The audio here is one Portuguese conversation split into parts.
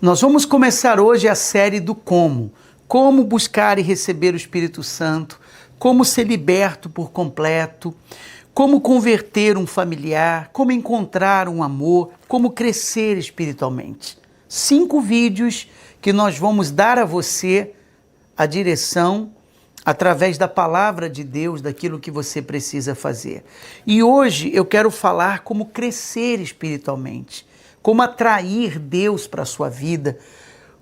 Nós vamos começar hoje a série do como. Como buscar e receber o Espírito Santo, como ser liberto por completo, como converter um familiar, como encontrar um amor, como crescer espiritualmente. 5 vídeos que nós vamos dar a você a direção através da palavra de Deus, daquilo que você precisa fazer. E hoje eu quero falar como crescer espiritualmente, como atrair Deus para a sua vida,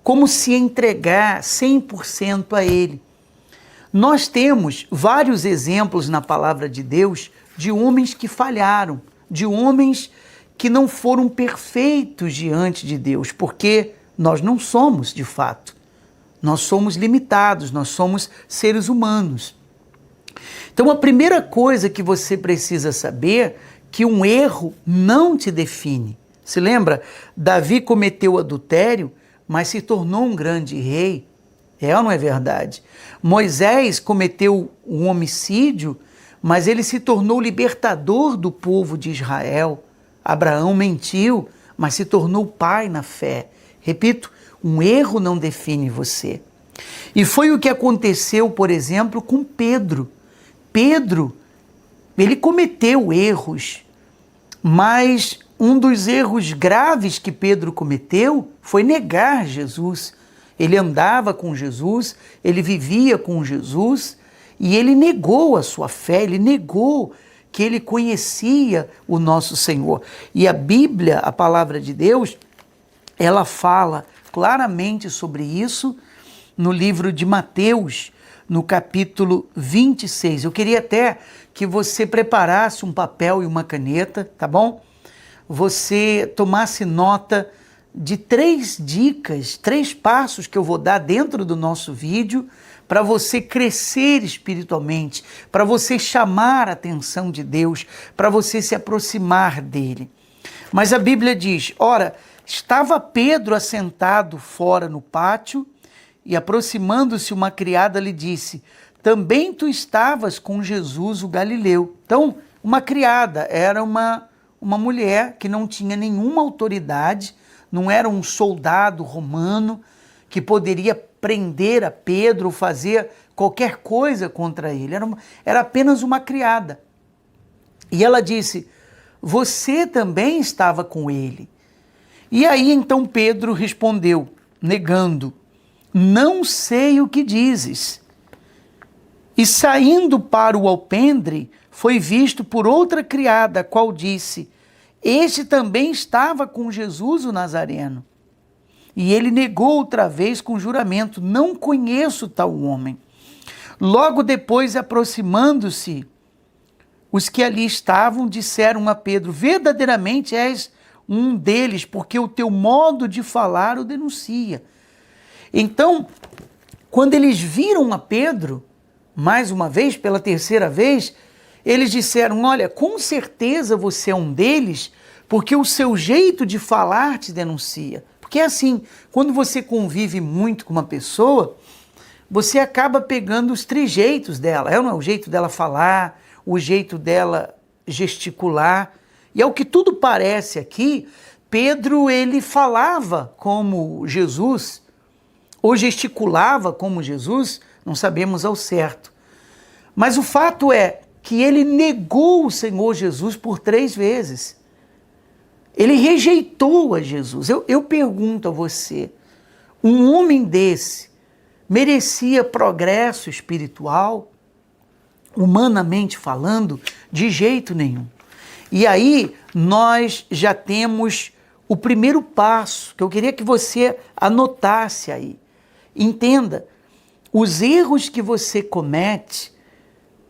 como se entregar 100% a Ele. Nós temos vários exemplos na palavra de Deus de homens que falharam, de homens que não foram perfeitos diante de Deus, porque nós não somos de fato. Nós somos limitados, nós somos seres humanos. Então a primeira coisa que você precisa saber é que um erro não te define. Se lembra? Davi cometeu adultério, mas se tornou um grande rei. É ou não é verdade? Moisés cometeu um homicídio, mas ele se tornou libertador do povo de Israel. Abraão mentiu, mas se tornou pai na fé. Repito, um erro não define você. E foi o que aconteceu, por exemplo, com Pedro. Pedro, ele cometeu erros, mas um dos erros graves que Pedro cometeu foi negar Jesus. Ele andava com Jesus, ele vivia com Jesus e ele negou a sua fé, ele negou que ele conhecia o nosso Senhor. E a Bíblia, a palavra de Deus, ela fala claramente sobre isso no livro de Mateus, no capítulo 26. Eu queria até que você preparasse um papel e uma caneta, tá bom? Você tomasse nota de 3 dicas, 3 passos que eu vou dar dentro do nosso vídeo para você crescer espiritualmente, para você chamar a atenção de Deus, para você se aproximar dele. Mas a Bíblia diz, ora, estava Pedro assentado fora no pátio e aproximando-se uma criada lhe disse, também tu estavas com Jesus o Galileu. Então, uma criada era uma mulher que não tinha nenhuma autoridade, não era um soldado romano que poderia prender a Pedro, fazer qualquer coisa contra ele. Era apenas uma criada. E ela disse, você também estava com ele. E aí então Pedro respondeu, negando, não sei o que dizes. E saindo para o alpendre, foi visto por outra criada, a qual disse, este também estava com Jesus o Nazareno. E ele negou outra vez com juramento, não conheço tal homem. Logo depois, aproximando-se, os que ali estavam disseram a Pedro, verdadeiramente és um deles, porque o teu modo de falar o denuncia. Então, quando eles viram a Pedro, mais uma vez, pela terceira vez, eles disseram, olha, com certeza você é um deles, porque o seu jeito de falar te denuncia. Porque é assim, quando você convive muito com uma pessoa, você acaba pegando os trejeitos dela. É o jeito dela falar, o jeito dela gesticular. E ao que tudo parece aqui, Pedro, ele falava como Jesus, ou gesticulava como Jesus, não sabemos ao certo. Mas o fato é que ele negou o Senhor Jesus por 3 vezes. Ele rejeitou a Jesus. Eu pergunto a você, um homem desse merecia progresso espiritual? Humanamente falando, de jeito nenhum. E aí nós já temos o primeiro passo, que eu queria que você anotasse aí. Entenda, os erros que você comete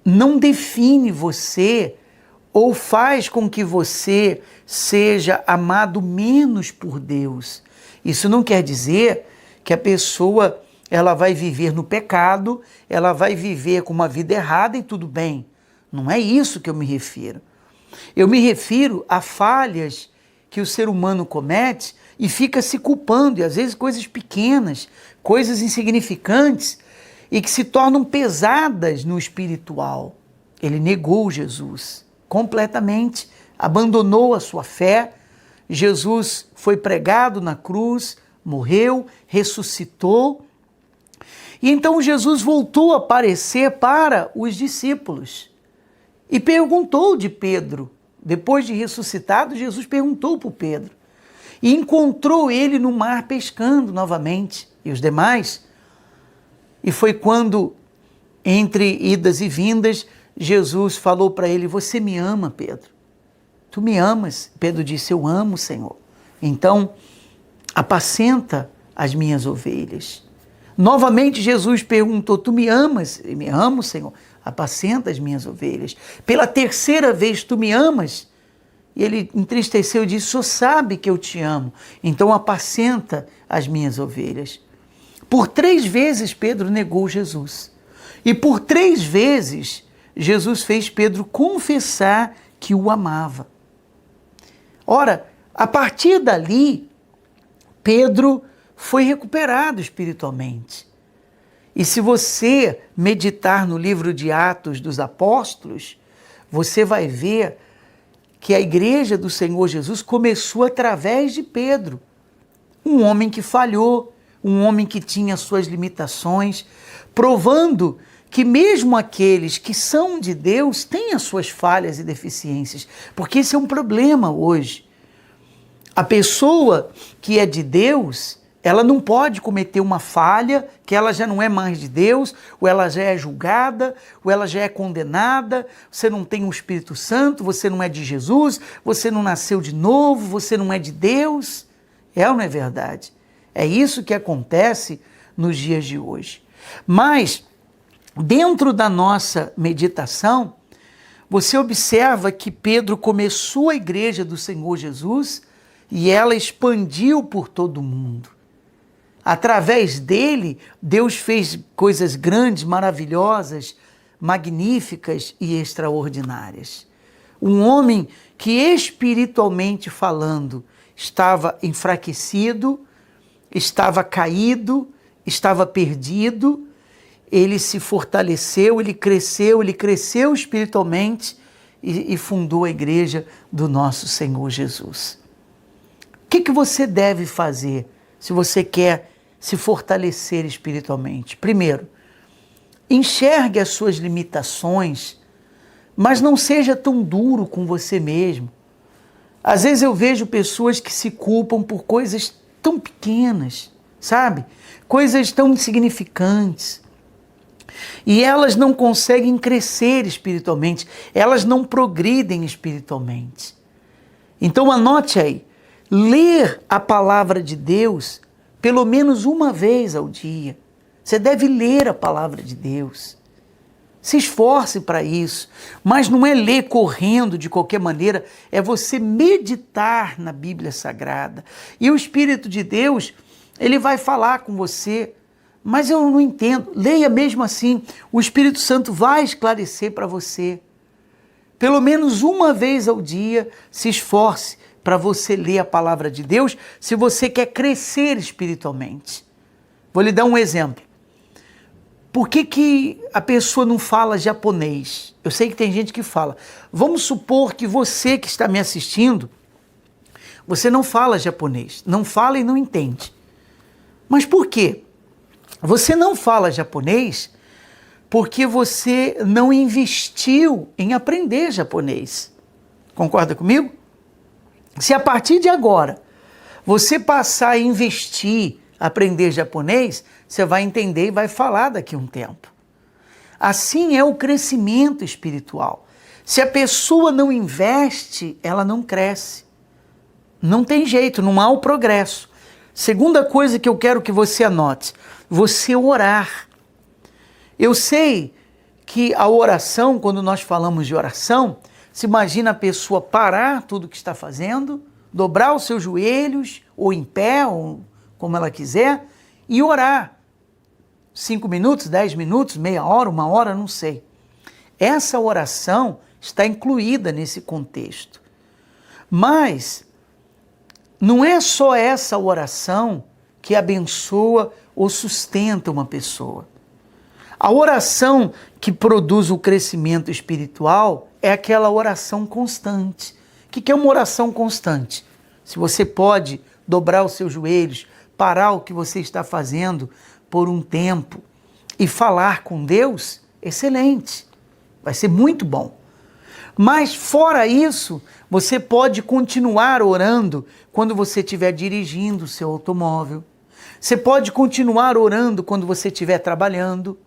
não define você ou faz com que você seja amado menos por Deus. Isso não quer dizer que a pessoa ela vai viver no pecado, ela vai viver com uma vida errada e tudo bem. Não é isso que eu me refiro. Eu me refiro a falhas que o ser humano comete e fica se culpando, e às vezes coisas pequenas, coisas insignificantes, e que se tornam pesadas no espiritual. Ele negou Jesus completamente, abandonou a sua fé. Jesus foi pregado na cruz, morreu, ressuscitou. E então Jesus voltou a aparecer para os discípulos e perguntou de Pedro. Depois de ressuscitado, Jesus perguntou para o Pedro e encontrou ele no mar pescando novamente e os demais. E foi quando, entre idas e vindas, Jesus falou para ele: você me ama, Pedro? Tu me amas? Pedro disse: eu amo, Senhor. Então, apacenta as minhas ovelhas. Novamente Jesus perguntou: tu me amas? Eu me amo, Senhor. Apacenta as minhas ovelhas. Pela terceira vez: tu me amas? E ele entristeceu e disse: o Senhor sabe que eu te amo, então apacenta as minhas ovelhas. Por 3 vezes Pedro negou Jesus. E por 3 vezes Jesus fez Pedro confessar que o amava. Ora, a partir dali, Pedro foi recuperado espiritualmente. E se você meditar no livro de Atos dos Apóstolos, você vai ver que a igreja do Senhor Jesus começou através de Pedro, um homem que falhou, um homem que tinha suas limitações, provando que mesmo aqueles que são de Deus têm as suas falhas e deficiências, porque esse é um problema hoje. A pessoa que é de Deus, ela não pode cometer uma falha, que ela já não é mais de Deus, ou ela já é julgada, ou ela já é condenada, você não tem o Espírito Santo, você não é de Jesus, você não nasceu de novo, você não é de Deus. É ou não é verdade? É isso que acontece nos dias de hoje. Mas, dentro da nossa meditação, você observa que Pedro começou a igreja do Senhor Jesus e ela expandiu por todo o mundo. Através dele, Deus fez coisas grandes, maravilhosas, magníficas e extraordinárias. Um homem que espiritualmente falando estava enfraquecido, estava caído, estava perdido, ele se fortaleceu, ele cresceu espiritualmente e fundou a igreja do nosso Senhor Jesus. O que você deve fazer se você quer se fortalecer espiritualmente? Primeiro, enxergue as suas limitações, mas não seja tão duro com você mesmo. Às vezes eu vejo pessoas que se culpam por coisas tão pequenas, sabe? Coisas tão insignificantes. E elas não conseguem crescer espiritualmente, elas não progridem espiritualmente. Então anote aí, ler a palavra de Deus pelo menos uma vez ao dia. Você deve ler a palavra de Deus. Se esforce para isso, mas não é ler correndo de qualquer maneira, é você meditar na Bíblia Sagrada. E o Espírito de Deus, ele vai falar com você, mas eu não entendo. Leia mesmo assim, o Espírito Santo vai esclarecer para você. Pelo menos uma vez ao dia, se esforce para você ler a palavra de Deus, se você quer crescer espiritualmente. Vou lhe dar um exemplo. Por que a pessoa não fala japonês? Eu sei que tem gente que fala. Vamos supor que você que está me assistindo, você não fala japonês, não fala e não entende. Mas por quê? Você não fala japonês porque você não investiu em aprender japonês. Concorda comigo? Se a partir de agora você passar a investir, aprender japonês, você vai entender e vai falar daqui a um tempo. Assim é o crescimento espiritual. Se a pessoa não investe, ela não cresce. Não tem jeito, não há o progresso. Segunda coisa que eu quero que você anote, você orar. Eu sei que a oração, quando nós falamos de oração, se imagina a pessoa parar tudo o que está fazendo, dobrar os seus joelhos, ou em pé, ou como ela quiser, e orar. 5 minutos, 10 minutos, meia hora, 1 hora, não sei. Essa oração está incluída nesse contexto. Mas não é só essa oração que abençoa ou sustenta uma pessoa. A oração que produz o crescimento espiritual é aquela oração constante. O que é uma oração constante? Se você pode dobrar os seus joelhos, parar o que você está fazendo por um tempo e falar com Deus, excelente, vai ser muito bom. Mas fora isso, você pode continuar orando quando você estiver dirigindo o seu automóvel. Você pode continuar orando quando você estiver trabalhando.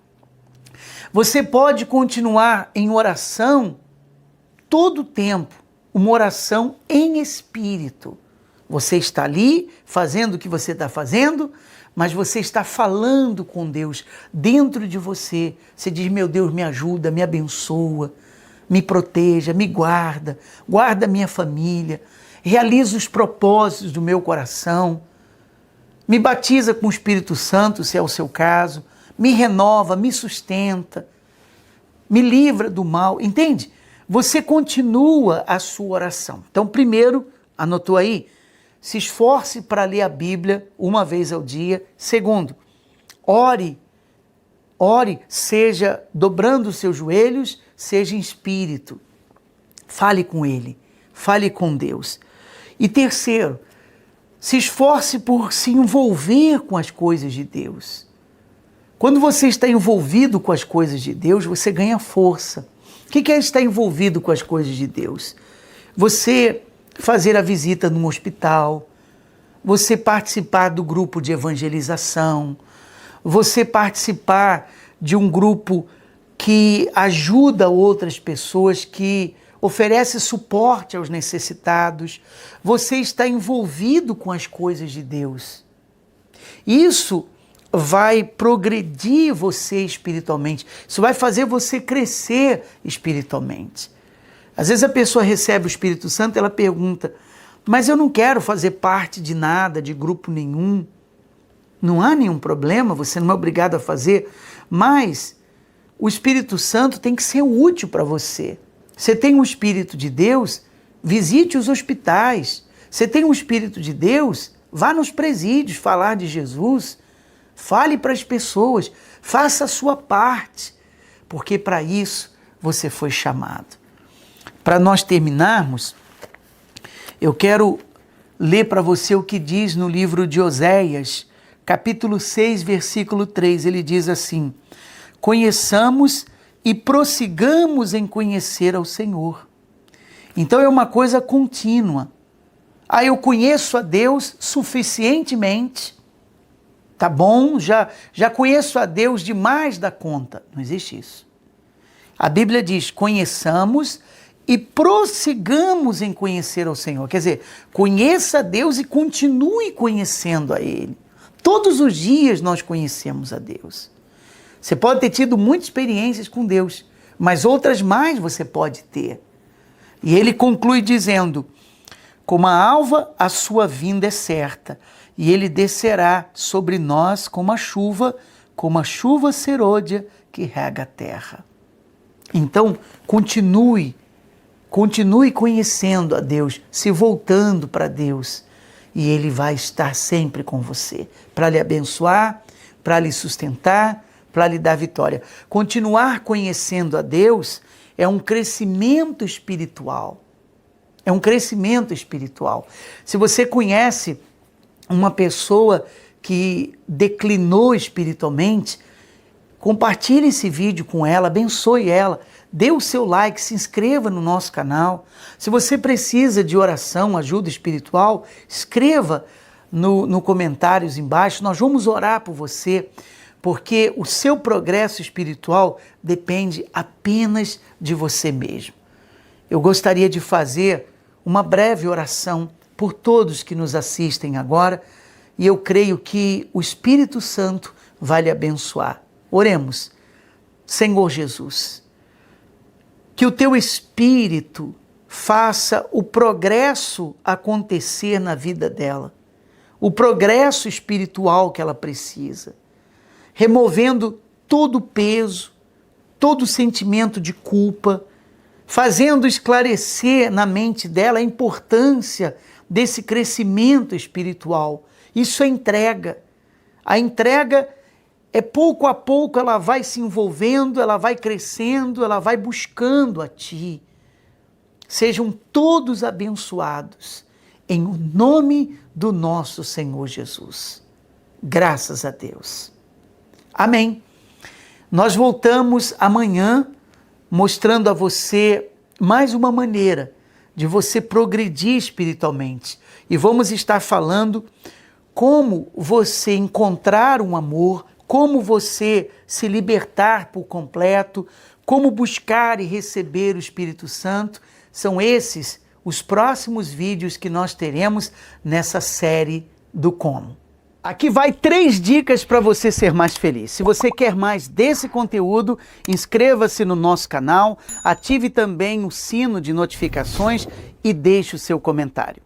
Você pode continuar em oração todo o tempo, uma oração em espírito. Você está ali fazendo o que você está fazendo, mas você está falando com Deus dentro de você. Você diz, meu Deus, me ajuda, me abençoa, me proteja, me guarda, guarda a minha família, realiza os propósitos do meu coração, me batiza com o Espírito Santo, se é o seu caso, me renova, me sustenta, me livra do mal, entende? Você continua a sua oração. Então, primeiro, anotou aí? Se esforce para ler a Bíblia uma vez ao dia. Segundo, ore, seja dobrando os seus joelhos, seja em espírito. Fale com Ele, fale com Deus. E terceiro, se esforce por se envolver com as coisas de Deus. Quando você está envolvido com as coisas de Deus, você ganha força. O que é estar envolvido com as coisas de Deus? Você fazer a visita num hospital, você participar do grupo de evangelização, você participar de um grupo que ajuda outras pessoas, que oferece suporte aos necessitados. Você está envolvido com as coisas de Deus. Isso vai progredir você espiritualmente. Isso vai fazer você crescer espiritualmente. Às vezes a pessoa recebe o Espírito Santo e ela pergunta, mas eu não quero fazer parte de nada, de grupo nenhum. Não há nenhum problema, você não é obrigado a fazer, mas o Espírito Santo tem que ser útil para você. Você tem o Espírito de Deus, visite os hospitais. Você tem o Espírito de Deus, vá nos presídios falar de Jesus. Fale para as pessoas, faça a sua parte, porque para isso você foi chamado. Para nós terminarmos, eu quero ler para você o que diz no livro de Oséias, capítulo 6, versículo 3. Ele diz assim, conheçamos e prossigamos em conhecer ao Senhor. Então é uma coisa contínua. Eu conheço a Deus suficientemente, tá bom, já conheço a Deus demais da conta. Não existe isso. A Bíblia diz, conheçamos e prossigamos em conhecer ao Senhor. Quer dizer, conheça a Deus e continue conhecendo a Ele. Todos os dias nós conhecemos a Deus. Você pode ter tido muitas experiências com Deus, mas outras mais você pode ter. E ele conclui dizendo, como a alva, a sua vinda é certa, e ele descerá sobre nós como a chuva serôdia que rega a terra. Então, continue conhecendo a Deus, se voltando para Deus, e Ele vai estar sempre com você, para lhe abençoar, para lhe sustentar, para lhe dar vitória. Continuar conhecendo a Deus é um crescimento espiritual. É um crescimento espiritual. Se você conhece uma pessoa que declinou espiritualmente, compartilhe esse vídeo com ela, abençoe ela, dê o seu like, se inscreva no nosso canal. Se você precisa de oração, ajuda espiritual, escreva no comentários embaixo, nós vamos orar por você, porque o seu progresso espiritual depende apenas de você mesmo. Eu gostaria de fazer uma breve oração por todos que nos assistem agora, e eu creio que o Espírito Santo vai lhe abençoar. Oremos. Senhor Jesus, que o teu Espírito faça o progresso acontecer na vida dela, o progresso espiritual que ela precisa, removendo todo o peso, todo o sentimento de culpa, fazendo esclarecer na mente dela a importância desse crescimento espiritual. Isso é entrega. A entrega é pouco a pouco, ela vai se envolvendo, ela vai crescendo, ela vai buscando a Ti. Sejam todos abençoados, em nome do nosso Senhor Jesus. Graças a Deus. Amém. Nós voltamos amanhã mostrando a você mais uma maneira de você progredir espiritualmente. E vamos estar falando como você encontrar um amor, como você se libertar por completo, como buscar e receber o Espírito Santo. São esses os próximos vídeos que nós teremos nessa série do Como. Aqui vai 3 dicas para você ser mais feliz. Se você quer mais desse conteúdo, inscreva-se no nosso canal, ative também o sino de notificações e deixe o seu comentário.